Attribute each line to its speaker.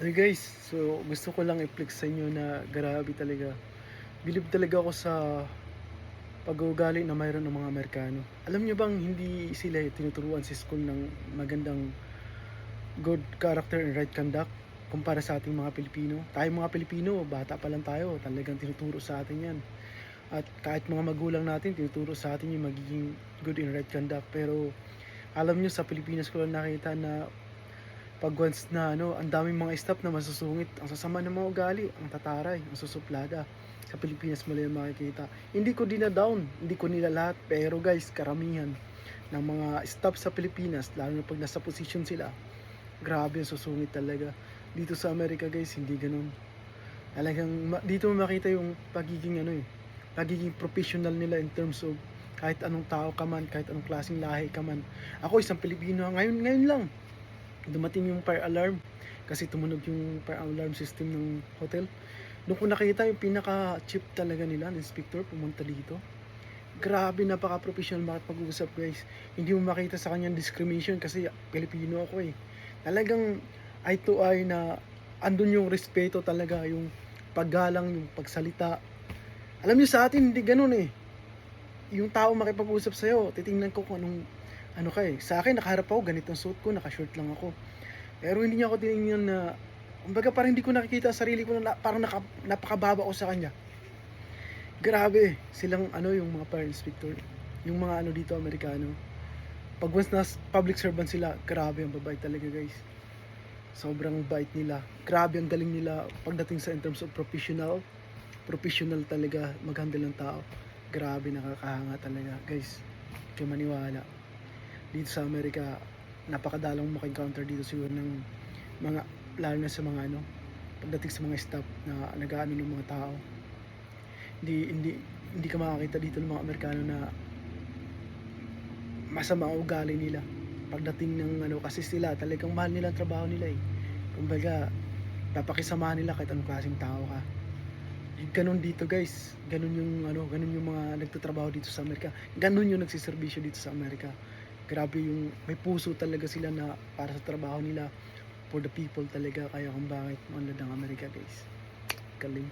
Speaker 1: Hey guys, so gusto ko lang i-flex sa inyo na grabe talaga. Bilib talaga ako sa pag-uugali na mayroon ng mga Amerikano. Alam niyo bang hindi sila tinuturuan sa school ng magandang good character and right conduct kumpara sa ating mga Pilipino? Tayo mga Pilipino, bata pa lang tayo, talagang tinuturo sa atin yan. At kahit mga magulang natin, tinuturo sa atin yung magiging good and right conduct. Pero alam niyo sa Pilipinas ko lang nakita na pag once na ang daming mga staff na masusungit, ang sasama ng mga ugali, ang tataray, ang susuplada. Sa Pilipinas mo lang makikita. Hindi ko dina-down, hindi ko nila lahat, pero guys, karamihan ng mga staff sa Pilipinas, lalo na pag nasa position sila, grabe ang susungit talaga. Dito sa Amerika guys, hindi ganun. Talagang dito mo makita yung pagiging professional nila in terms of kahit anong tao ka man, kahit anong klaseng lahi ka man. Ako isang Pilipino, ngayon lang dumating yung fire alarm kasi tumunog yung fire alarm system ng hotel. Doon ko nakita yung pinaka chief talaga nila, ng inspector, pumunta dito. Grabe, napaka-professional makipag-usap guys. Hindi mo makita sa kanyang discrimination kasi Pilipino ako eh. Talagang eye to eye na andun yung respeto talaga, yung paggalang, yung pagsalita. Alam niyo sa atin hindi ganun eh. Yung tao makipag-usap sa'yo, titingnan ko kung anong ano ka eh. Sa akin, nakaharap ako, ganitong suit ko, naka-short lang ako. Pero hindi niya ako tinignan na, kumbaga parang hindi ko nakikita sarili ko na parang napakababa ko sa kanya. Grabe, silang yung mga fire inspector, yung mga dito Amerikano. Pag once na public servant sila, grabe ang babait talaga guys. Sobrang bait nila. Grabe ang galing nila pagdating sa in terms of professional talaga mag-handle ng tao. Grabe, nakakahanga talaga guys. Kaya maniwala. Dito sa Amerika, napakadalang mo maka-encounter dito siguro ng mga, lalo na sa mga pagdating sa mga staff na nag-aano ng mga tao. Hindi ka makakita dito ng mga Amerikano na masama ang ugali nila pagdating ng kasi sila talagang mahal nila ang trabaho nila eh. Kumbaga papakisamahan nila kahit anong klaseng tao ka. Ganun dito guys, ganun yung mga nagtatrabaho dito sa Amerika, ganun yung nagsiservisyo dito sa Amerika. Grabe, yung may puso talaga sila na para sa trabaho nila, for the people talaga, kaya kung bakit unlad ng Amerika guys, galing.